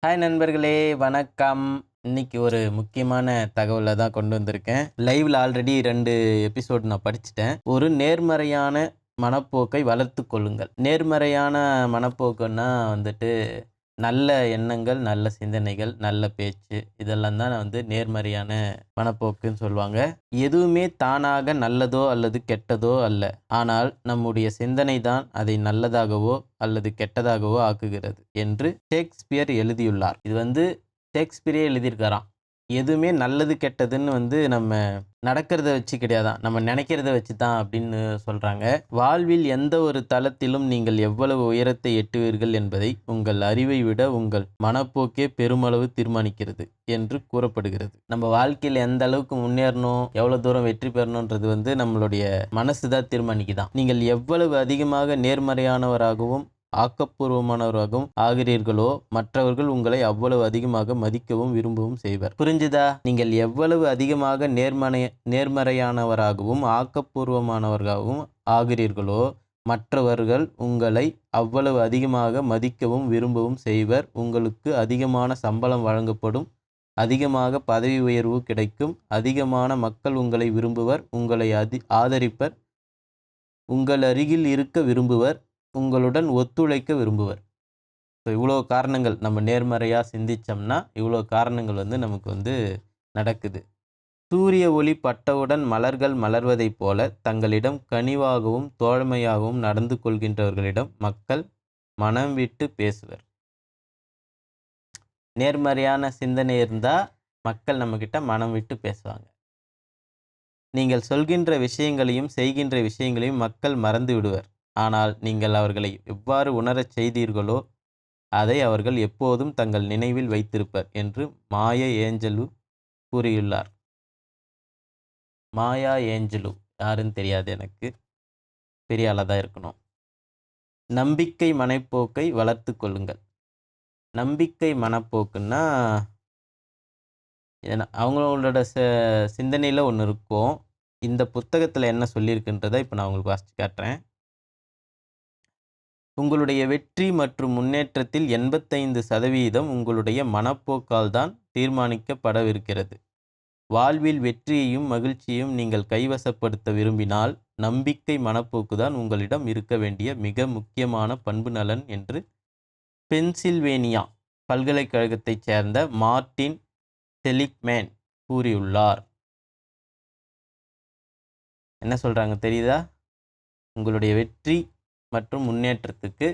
Hi நண்பர்களே, வணக்கம். இன்னைக்கு ஒரு முக்கியமான தகவல தான் கொண்டு வந்திருக்கேன். லைவ்ல ஆல்ரெடி 2 எபிசோட் நான் படிச்சுட்டேன். ஒரு நேர்மறையான மனப்போக்கை வளர்த்துக் கொள்ளுங்கள். நேர்மறையான மனப்போக்குன்னா வந்துட்டு, நல்ல எண்ணங்கள், நல்ல சிந்தனைகள், நல்ல பேச்சு இதெல்லாம் தான் வந்து நேர்மறையான மனப்போக்குன்னு சொல்லுவாங்க. எதுவுமே தானாக நல்லதோ அல்லது கெட்டதோ அல்ல. ஆனால் நம்முடைய சிந்தனை தான் அதை நல்லதாகவோ அல்லது கெட்டதாகவோ ஆக்குகிறது என்று ஷேக்ஸ்பியர் எழுதியுள்ளார். இது வந்து ஷேக்ஸ்பியரே எழுதியிருக்காராம். எதுவுமே நல்லது கெட்டதுன்னு வந்து நம்ம நடக்கிறத வச்சு கிடையாதாம். நம்ம நினைக்கிறத வச்சு தான் அப்படின்னு சொல்றாங்க. வாழ்வில் எந்த ஒரு தளத்திலும் நீங்கள் எவ்வளவு உயரத்தை எட்டுவீர்கள் என்பதை உங்கள் அறிவை விட உங்கள் மனப்போக்கே பெருமளவு தீர்மானிக்கிறது என்று கூறப்படுகிறது. நம்ம வாழ்க்கையில் எந்த அளவுக்கு முன்னேறணும், எவ்வளவு தூரம் வெற்றி பெறணுன்றது வந்து நம்மளுடைய மனசு தான் தீர்மானிக்குதாம். நீங்கள் எவ்வளவு அதிகமாக நேர்மறையானவராகவும் ஆக்கப்பூர்வமானவராகவும் ஆகிறீர்களோ மற்றவர்கள் உங்களை அவ்வளவு அதிகமாக மதிக்கவும் விரும்பவும் செய்வர். புரிஞ்சுதா? நீங்கள் எவ்வளவு அதிகமாக நேர்மறையானவராகவும் ஆக்கப்பூர்வமானவராகவும் ஆகிறீர்களோ மற்றவர்கள் உங்களை அவ்வளவு அதிகமாக மதிக்கவும் விரும்பவும் செய்வர். உங்களுக்கு அதிகமான சம்பளம் வழங்கப்படும், அதிகமாக பதவி உயர்வு கிடைக்கும், அதிகமான மக்கள் உங்களை விரும்புவர், உங்களை ஆதரிப்பர், உங்கள் அருகில் இருக்க விரும்புவர், உங்களுடன் ஒத்துழைக்க விரும்புவர். ஸோ இவ்வளோ காரணங்கள் நம்ம நேர்மறையாக சிந்திச்சோம்னா இவ்வளோ காரணங்கள் வந்து நமக்கு வந்து நடக்குது. சூரிய ஒளி பட்டவுடன் மலர்கள் மலர்வதைப் போல தங்களிடம் கனிவாகவும் தோழமையாகவும் நடந்து கொள்கின்றவர்களிடம் மக்கள் மனம் விட்டு பேசுவர். நேர்மறையான சிந்தனை இருந்தால் மக்கள் நம்மக்கிட்ட மனம் விட்டு பேசுவாங்க. நீங்கள் சொல்கின்ற விஷயங்களையும் செய்கின்ற விஷயங்களையும் மக்கள் மறந்து விடுவர். ஆனால் நீங்கள் அவர்களை எவ்வாறு உணரச் செய்தீர்களோ அதை அவர்கள் எப்போதும் தங்கள் நினைவில் வைத்திருப்பர் என்று மாயா ஏஞ்சலு கூறியுள்ளார். மாயா ஏஞ்சலு யாருன்னு தெரியாது எனக்கு. பெரிய ஆளாக தான் இருக்கணும். நம்பிக்கை மனப்போக்கை வளர்த்து கொள்ளுங்கள். நம்பிக்கை மனப்போக்குன்னா அவங்களோட சிந்தனையில் ஒன்று இருக்கும். இந்த புத்தகத்தில் என்ன சொல்லியிருக்குன்றதை இப்போ நான் உங்களுக்கு வாசித்து காட்டுறேன். உங்களுடைய வெற்றி மற்றும் முன்னேற்றத்தில் 85% உங்களுடைய மனப்போக்கால் தான் தீர்மானிக்கப்படவிருக்கிறது. வாழ்வில் வெற்றியையும் மகிழ்ச்சியையும் நீங்கள் கைவசப்படுத்த விரும்பினால் நம்பிக்கை மனப்போக்குதான் உங்களிடம் இருக்க வேண்டிய மிக முக்கியமான பண்பு நலன் என்று பென்சில்வேனியா பல்கலைக்கழகத்தைச் சேர்ந்த மார்ட்டின் செலிக்மேன் கூறியுள்ளார். என்ன சொல்கிறாங்க தெரியுதா? உங்களுடைய வெற்றி மற்றும் முன்னேற்றத்துக்கு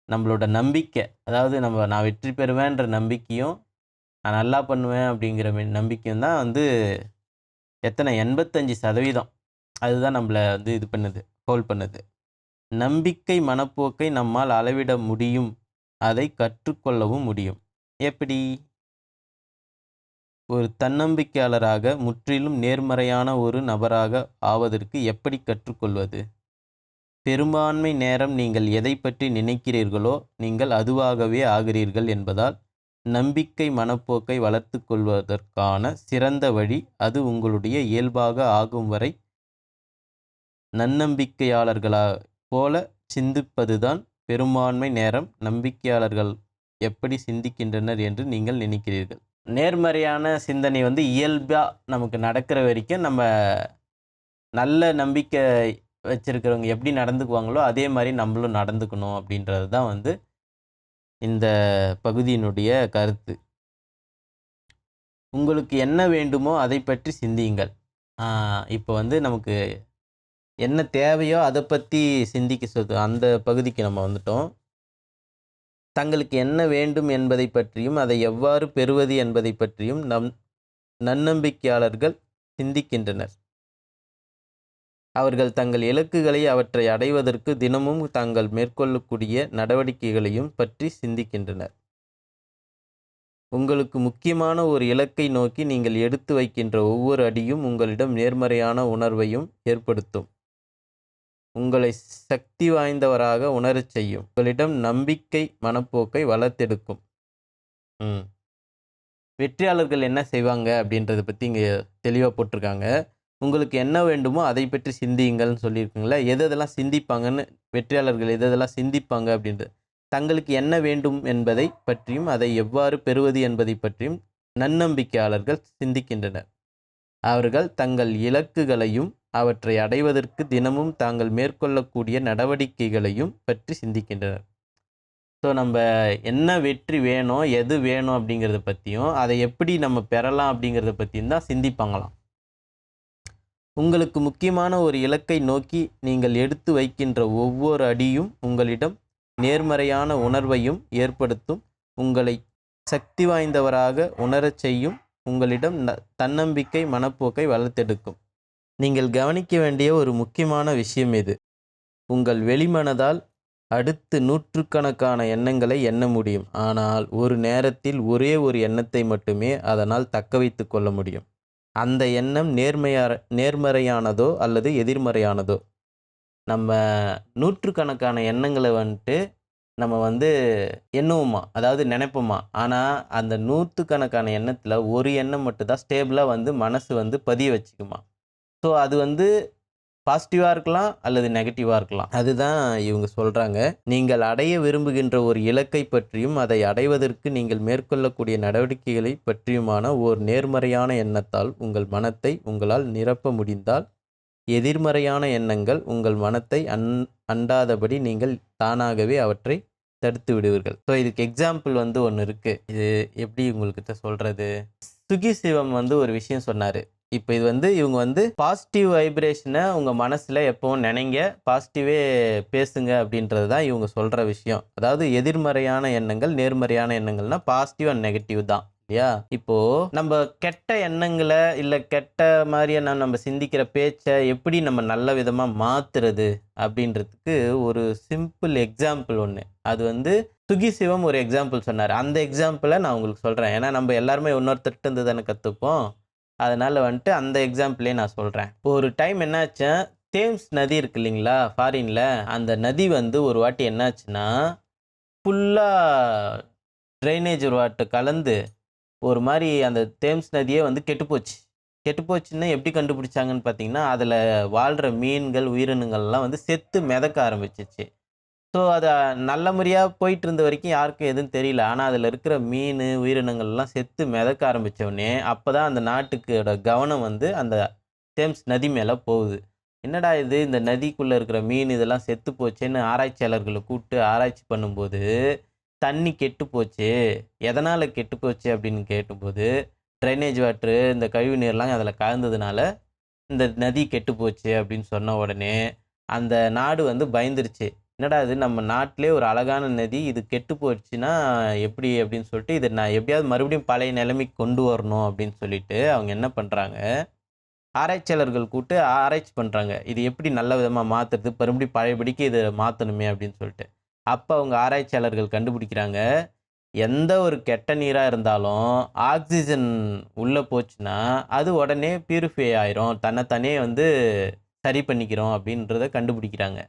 நம்மளோட நம்பிக்கை, அதாவது நான் வெற்றி பெறுவேன்ற நம்பிக்கையும் நான் நல்லா பண்ணுவேன் அப்படிங்கிற நம்பிக்கையும் தான் வந்து எத்தனை 85% அதுதான் நம்மளை வந்து இது பண்ணுது, ஹோல்ட் பண்ணுது. நம்பிக்கை மனப்போக்கை நம்மால் அளவிட முடியும், அதை கற்றுக்கொள்ளவும் முடியும். எப்படி? ஒரு தன்னம்பிக்கையாளராக முற்றிலும் நேர்மறையான ஒரு நபராக ஆவதற்கு எப்படி கற்றுக்கொள்வது? பெரும்பான்மை நேரம் நீங்கள் எதை பற்றி நினைக்கிறீர்களோ நீங்கள் அதுவாகவே ஆகிறீர்கள் என்பதால் நம்பிக்கை மனப்போக்கை வளர்த்து கொள்வதற்கான சிறந்த வழி அது உங்களுடைய இயல்பாக ஆகும் வரை நன்னம்பிக்கையாளர்களாக போல சிந்திப்பதுதான். பெரும்பான்மை நேரம் நம்பிக்கையாளர்கள் எப்படி சிந்திக்கின்றனர் என்று நீங்கள் நினைக்கிறீர்கள். நேர்மறையான சிந்தனை வந்து இயல்பாக நமக்கு நடக்கிற வரைக்கும் நம்ம நல்ல நம்பிக்கை வச்சிருக்கிறவங்க எப்படி நடந்துக்குவாங்களோ அதே மாதிரி நம்மளும் நடந்துக்கணும் அப்படின்றது தான் வந்து இந்த பகுதியினுடைய கருத்து. உங்களுக்கு என்ன வேண்டுமோ அதை பற்றி சிந்தியுங்கள். இப்போ வந்து நமக்கு என்ன தேவையோ அதை பற்றி சிந்திக்க அந்த பகுதிக்கு நம்ம வந்துட்டோம். தங்களுக்கு என்ன வேண்டும் என்பதை பற்றியும் அதை எவ்வாறு பெறுவது என்பதை பற்றியும் நன்னம்பிக்கையாளர்கள் சிந்திக்கின்றனர். அவர்கள் தங்கள் இலக்குகளை அவற்றை அடைவதற்கு தினமும் தாங்கள் மேற்கொள்ளக்கூடிய நடவடிக்கைகளையும் பற்றி சிந்திக்கின்றனர். உங்களுக்கு முக்கியமான ஒரு இலக்கை நோக்கி நீங்கள் எடுத்து வைக்கின்ற ஒவ்வொரு அடியும் உங்களிடம் நேர்மறையான உணர்வையும் ஏற்படுத்தும். உங்களை சக்தி வாய்ந்தவராக உணரச் செய்யும். உங்களிடம் நம்பிக்கை மனப்போக்கை வளர்த்தெடுக்கும். வெற்றியாளர்கள் என்ன செய்வாங்க அப்படின்றத பற்றி இங்கே தெளிவாக போட்டிருக்காங்க. உங்களுக்கு என்ன வேண்டுமோ அதை பற்றி சிந்தியுங்கள்னு சொல்லியிருக்குங்களே. எதெல்லாம் சிந்திப்பாங்கன்னு, வெற்றியாளர்கள் எதெல்லாம் சிந்திப்பாங்க அப்படின்றது தங்களுக்கு என்ன வேண்டும் என்பதை பற்றியும் அதை எவ்வாறு பெறுவது என்பதை பற்றியும் நன்னம்பிக்கையாளர்கள் சிந்திக்கின்றனர். அவர்கள் தங்கள் இலக்குகளையும் அவற்றை அடைவதற்கு தினமும் தாங்கள் மேற்கொள்ளக்கூடிய நடவடிக்கைகளையும் பற்றி சிந்திக்கின்றனர். ஸோ நம்ம என்ன வெற்றி வேணும், எது வேணும் அப்படிங்கிறத பற்றியும் அதை எப்படி நம்ம பெறலாம் அப்படிங்கிறத பற்றியும் தான் சிந்திப்பாங்களாம். உங்களுக்கு முக்கியமான ஒரு இலக்கை நோக்கி நீங்கள் எடுத்து வைக்கின்ற ஒவ்வொரு அடியும் உங்களிடம் நேர்மறையான உணர்வையும் ஏற்படுத்தும், உங்களை சக்தி வாய்ந்தவராக உணரச் செய்யும், உங்களிடம் தன்னம்பிக்கை மனப்போக்கை வளர்த்தெடுக்கும். நீங்கள் கவனிக்க வேண்டிய ஒரு முக்கியமான விஷயம் இது. உங்கள் வெளிமனதால் அடுத்து நூற்றுக்கணக்கான எண்ணங்களை எண்ண முடியும். ஆனால் ஒரு நேரத்தில் ஒரே ஒரு எண்ணத்தை மட்டுமே அதனால் தக்க வைத்து கொள்ள முடியும். அந்த எண்ணம் நேர்மறையானதோ அல்லது எதிர்மறையானதோ. நம்ம நூற்றுக்கணக்கான எண்ணங்களை நம்ம எண்ணுவோமா, அதாவது நினைப்போமா. ஆனால் அந்த நூற்றுக்கணக்கான எண்ணத்தில் ஒரு எண்ணம் மட்டும்தான் ஸ்டேபிளாக மனசு பதிய வச்சுக்குமா. ஸோ அது பாசிட்டிவாக இருக்கலாம் அல்லது நெகட்டிவாக இருக்கலாம். அதுதான் இவங்க சொல்கிறாங்க. நீங்கள் அடைய விரும்புகின்ற ஒரு இலக்கை பற்றியும் அதை அடைவதற்கு நீங்கள் மேற்கொள்ளக்கூடிய நடவடிக்கைகளை பற்றியுமான ஓர் நேர்மறையான எண்ணத்தால் உங்கள் மனத்தை உங்களால் நிரப்ப முடிந்தால், எதிர்மறையான எண்ணங்கள் உங்கள் மனத்தை அண்டாதபடி நீங்கள் தானாகவே அவற்றை தடுத்து விடுவீர்கள். ஸோ இதுக்கு எக்ஸாம்பிள் ஒன்று இருக்குது. இது எப்படி உங்கள்கிட்ட சொல்கிறது? சுகி சிவம் ஒரு விஷயம் சொன்னார். இப்போ இது இவங்க பாசிட்டிவ் வைப்ரேஷனை உங்கள் மனசில் எப்போவும் நினைங்க, பாசிட்டிவே பேசுங்க அப்படின்றது தான் இவங்க சொல்கிற விஷயம். அதாவது எதிர்மறையான எண்ணங்கள் நேர்மறையான எண்ணங்கள்னால் பாசிட்டிவ் அண்ட் நெகட்டிவ் தான் இல்லையா? இப்போது நம்ம கெட்ட எண்ணங்களை இல்லை கெட்ட மாதிரியான நம்ம சிந்திக்கிற பேச்சை எப்படி நம்ம நல்ல விதமாக மாற்றுறது அப்படின்றதுக்கு ஒரு சிம்பிள் எக்ஸாம்பிள் ஒன்று. அது சுகி சிவம் ஒரு எக்ஸாம்பிள் சொன்னார். அந்த எக்ஸாம்பிளை நான் உங்களுக்கு சொல்கிறேன். ஏன்னா நம்ம எல்லாருமே இன்னொருத்தர்கிட்ட இருந்து தானே கற்றுப்போம். அதனால் அந்த எக்ஸாம்பிளே நான் சொல்கிறேன். ஒரு டைம் என்னாச்சு, தேம்ஸ் நதி இருக்கு இல்லைங்களா ஃபாரினில், அந்த நதி ஒரு வாட்டி என்னாச்சுன்னா ஃபுல்லாக ட்ரைனேஜ் வாட்டர் கலந்து ஒரு மாதிரி அந்த தேம்ஸ் நதியே கெட்டுப்போச்சு. கெட்டுப்போச்சுன்னா எப்படி கண்டுபிடிச்சாங்கன்னு பார்த்தீங்கன்னா, அதில் வாழ்கிற மீன்கள் உயிரினங்கள்லாம் செத்து மிதக்க ஆரம்பிச்சிச்சு. ஸோ அது நல்ல முறையாக போயிட்டு இருந்த வரைக்கும் யாருக்கும் எதுவும் தெரியல. ஆனால் அதில் இருக்கிற மீன் உயிரினங்கள்லாம் செத்து மிதக்க ஆரம்பித்தோடனே அப்போ தான் அந்த நாட்டுக்கோட கவனம் அந்த தேம்ஸ் நதி மேலே போகுது. என்னடா இது, இந்த நதிக்குள்ளே இருக்கிற மீன் இதெல்லாம் செத்து போச்சேன்னு ஆராய்ச்சியாளர்களை கூப்பிட்டு ஆராய்ச்சி பண்ணும்போது தண்ணி கெட்டு போச்சு. எதனால் கெட்டு போச்சு அப்படின்னு கேட்டும்போது, ட்ரைனேஜ் வாட்ரு இந்த கழிவு நீர்லாம் அதில் கலந்ததுனால இந்த நதி கெட்டு போச்சு அப்படின்னு சொன்ன உடனே அந்த நாடு பயந்துருச்சு. என்னடா இது, நம்ம நாட்டிலே ஒரு அழகான நதி இது கெட்டு போயிடுச்சுன்னா எப்படி அப்படின்னு சொல்லிட்டு இதை நான் எப்படியாவது மறுபடியும் பழைய நிலைமைக்கு கொண்டு வரணும் அப்படின்னு சொல்லிட்டு அவங்க என்ன பண்ணுறாங்க, ஆராய்ச்சியாளர்கள் கூப்பிட்டு ஆராய்ச்சி பண்ணுறாங்க. இது எப்படி நல்ல விதமாக மாற்றுறது, மறுபடியும் பழையபடிக்கு இதை மாற்றணுமே அப்படின்னு சொல்லிட்டு. அப்போ அவங்க ஆராய்ச்சியாளர்கள் கண்டுபிடிக்கிறாங்க, எந்த ஒரு கெட்ட நீராக இருந்தாலும் ஆக்சிஜன் உள்ளே போச்சுன்னா அது உடனே பியூரிஃபை ஆயிரும், தன்னைத்தானே சரி பண்ணிக்கிறோம் அப்படின்றத கண்டுபிடிக்கிறாங்க.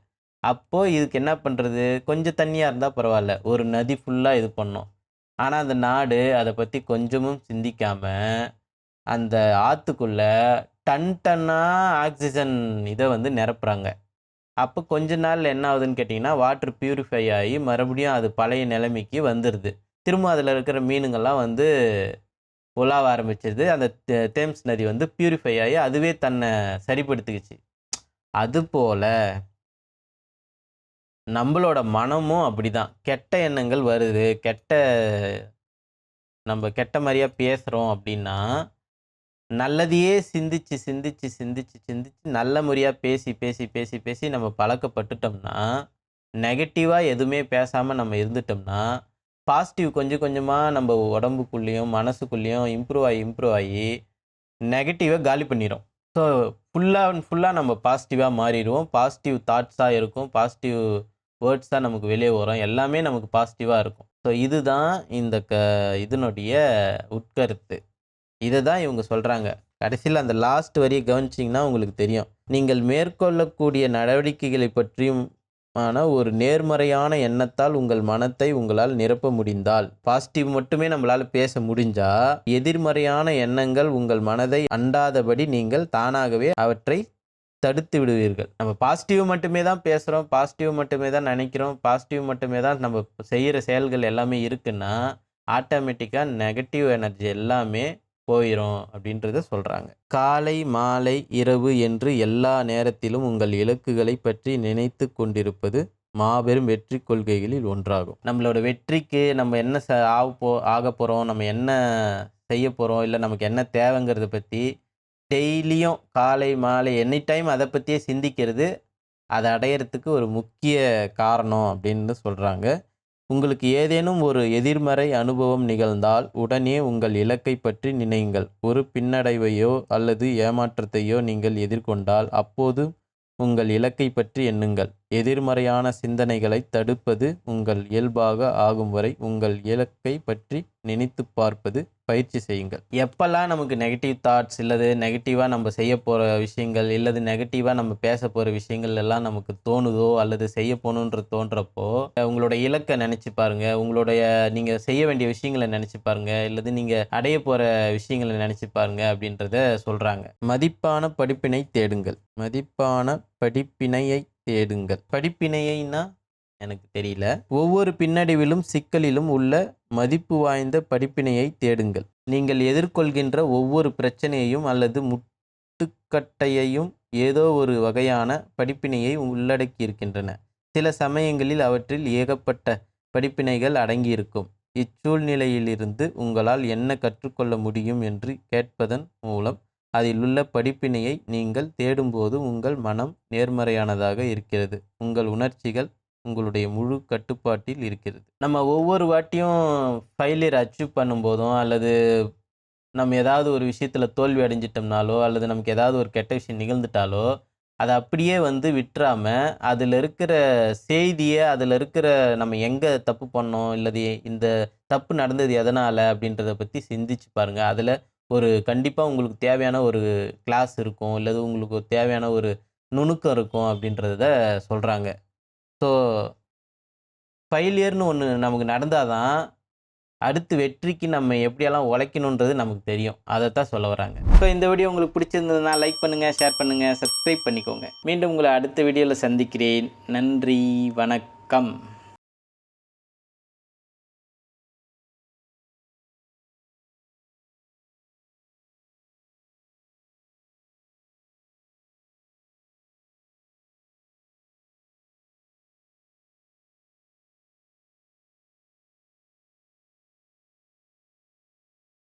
அப்போது இதுக்கு என்ன பண்ணுறது, கொஞ்சம் தண்ணியாக இருந்தால் பரவாயில்ல, ஒரு நதி ஃபுல்லாக இது பண்ணோம். ஆனால் அந்த நாடு அதை பற்றி கொஞ்சமும் சிந்திக்காமல் அந்த ஆற்றுக்குள்ளே டன்னாக ஆக்சிஜன் இதை நிரப்புறாங்க. அப்போ கொஞ்ச நாள் என்ன ஆகுதுன்னு கேட்டிங்கன்னா, வாட்டர் பியூரிஃபை ஆகி மறுபடியும் அது பழைய நிலைமைக்கு வந்துடுது. திரும்ப அதில் இருக்கிற மீனுங்கள்லாம் உலாவ ஆரம்பிச்சிருது. அந்த தேம்ஸ் நதி பியூரிஃபை ஆகி அதுவே தன்னை சரிப்படுத்திக்கிச்சு. அதுபோல் நம்மளோட மனமும் அப்படிதான். கெட்ட எண்ணங்கள் வருது, நம்ம கெட்ட மாதிரியாக பேசுகிறோம் அப்படின்னா, நல்லதையே சிந்திச்சு சிந்திச்சு சிந்திச்சு சிந்திச்சு நல்ல முறையாக பேசி பேசி பேசி பேசி நம்ம பழக்கப்பட்டுட்டோம்னா, நெகட்டிவாக எதுவுமே பேசாமல் நம்ம இருந்துட்டோம்னா, பாசிட்டிவ் கொஞ்சம் கொஞ்சமாக நம்ம உடம்புக்குள்ளேயும் மனசுக்குள்ளேயும் இம்ப்ரூவ் ஆகி நெகட்டிவை காலி பண்ணிடும். ஸோ ஃபுல்லாக நம்ம பாசிட்டிவாக மாறிடுவோம். பாசிட்டிவ் தாட்ஸாக இருக்கும், பாசிட்டிவ் வேர்ட்ஸ் தான் நமக்கு வெளியே வரும், எல்லாமே நமக்கு பாசிட்டிவாக இருக்கும். ஸோ இதுதான் இந்த இதனுடைய உட்கருத்து. இதை தான் இவங்க சொல்கிறாங்க. கடைசியில் அந்த லாஸ்ட் வரியை கவனிச்சிங்கன்னா உங்களுக்கு தெரியும். நீங்கள் மேற்கொள்ளக்கூடிய நடவடிக்கைகளை பற்றியும் ஒரு நேர்மறையான எண்ணத்தால் உங்கள் மனத்தை உங்களால் நிரப்ப முடிந்தால், பாசிட்டிவ் மட்டுமே நம்மளால் பேச முடிஞ்சா, எதிர்மறையான எண்ணங்கள் உங்கள் மனதை அண்டாதபடி நீங்கள் தானாகவே அவற்றை தடுத்து விடுவீர்கள். நம்ம பாசிட்டிவ் மட்டுமே தான் பேசுகிறோம், பாசிட்டிவ் மட்டுமே தான் நினைக்கிறோம், பாசிட்டிவ் மட்டுமே தான் நம்ம செய்கிற செயல்கள் எல்லாமே இருக்குன்னா, ஆட்டோமேட்டிக்காக நெகட்டிவ் எனர்ஜி எல்லாமே போயிடும் அப்படின்றத சொல்கிறாங்க. காலை, மாலை, இரவு என்று எல்லா நேரத்திலும் உங்கள் இலக்குகளை பற்றி நினைத்து கொண்டிருப்பது மாபெரும் வெற்றி கொள்கைகளில் ஒன்றாகும். நம்மளோட வெற்றிக்கு நம்ம என்ன ஆக போகிறோம், நம்ம என்ன செய்ய போகிறோம், இல்லை நமக்கு என்ன தேவைங்கிறத பற்றி டெய்லியும் காலை, மாலை எனி டைம் அதை பற்றியே சிந்திக்கிறது, அதை அடையிறதுக்கு ஒரு முக்கிய காரணம் அப்படின்னு சொல்கிறாங்க. உங்களுக்கு ஏதேனும் ஒரு எதிர்மறை அனுபவம் நிகழ்ந்தால் உடனே உங்கள் இலக்கை பற்றி நினையுங்கள். ஒரு பின்னடைவையோ அல்லது ஏமாற்றத்தையோ நீங்கள் எதிர்கொண்டால் அப்போது உங்கள் இலக்கை பற்றி எண்ணுங்கள். எதிர்மறையான சிந்தனைகளை தடுப்பது உங்கள் இயல்பாக ஆகும் வரை உங்கள் இலக்கை பற்றி நினைத்து பார்ப்பது பயிற்சி செய்யுங்கள். எப்பெல்லாம் நமக்கு நெகட்டிவ் தாட்ஸ் இல்லது நெகட்டிவாக நம்ம செய்ய போகிற விஷயங்கள் இல்லது நெகட்டிவாக நம்ம பேச போகிற விஷயங்கள் எல்லாம் நமக்கு தோணுதோ அல்லது செய்ய போகணுன்ற தோன்றப்போ உங்களோட இலக்கை நினச்சி பாருங்கள், உங்களுடைய நீங்கள் செய்ய வேண்டிய விஷயங்களை நினச்சி பாருங்கள், இல்லது நீங்கள் அடைய போகிற விஷயங்களை நினச்சி பாருங்கள் அப்படின்றத சொல்கிறாங்க. மதிப்பான படிப்பினை தேடுங்கள். மதிப்பான படிப்பினையை தேடுங்கள். படிப்பினையைனா எனக்கு தெரியல. ஒவ்வொரு பின்னடைவிலும் சிக்கலிலும் உள்ள மதிப்பு வாய்ந்த படிப்பினையை தேடுங்கள். நீங்கள் எதிர்கொள்கின்ற ஒவ்வொரு பிரச்சனையையும் அல்லது முட்டுக்கட்டையையும் ஏதோ ஒரு வகையான படிப்பினையை உள்ளடக்கியிருக்கின்றன. சில சமயங்களில் அவற்றில் ஏகப்பட்ட படிப்பினைகள் அடங்கியிருக்கும். இச்சூழ்நிலையிலிருந்து உங்களால் என்ன கற்றுக்கொள்ள முடியும் என்று கேட்பதன் மூலம் அதிலுள்ள படிப்பினையை நீங்கள் தேடும்போது உங்கள் மனம் நேர்மறையானதாக இருக்கிறது. உங்கள் உணர்ச்சிகள் உங்களுடைய முழு கட்டுப்பாட்டில் இருக்கிறது. நம்ம ஒவ்வொரு வாட்டியும் ஃபெயிலியர் அச்சீவ் பண்ணும்போதும் அல்லது நம்ம ஏதாவது ஒரு விஷயத்தில் தோல்வி அடைஞ்சிட்டோம்னாலோ அல்லது நமக்கு ஏதாவது ஒரு கெட்ட விஷயம் நிகழ்ந்துட்டாலோ அதை அப்படியே விட்டுறாம அதில் இருக்கிற செய்தியை, அதில் இருக்கிற நம்ம எங்கே தப்பு பண்ணோம் இல்லது இந்த தப்பு நடந்தது எதனால் அப்படின்றத பற்றி சிந்திச்சு பாருங்கள். அதில் ஒரு கண்டிப்பாக உங்களுக்கு தேவையான ஒரு கிளாஸ் இருக்கும், இல்லது உங்களுக்கு தேவையான ஒரு நுணுக்கம் இருக்கும் அப்படின்றத சொல்கிறாங்க. ஸோ ஃபெயிலியர்னு ஒன்று நமக்கு நடந்தால் தான் அடுத்து வெற்றிக்கு நம்ம எப்படியெல்லாம் உழைக்கணுன்றது நமக்கு தெரியும். அதைத்தான் சொல்ல வராங்க. ஸோ இந்த வீடியோ உங்களுக்கு பிடிச்சிருந்ததுன்னா லைக் பண்ணுங்கள், ஷேர் பண்ணுங்கள், சப்ஸ்கிரைப் பண்ணிக்கோங்க. மீண்டும் உங்களை அடுத்த வீடியோவில் சந்திக்கிறேன். நன்றி, வணக்கம்.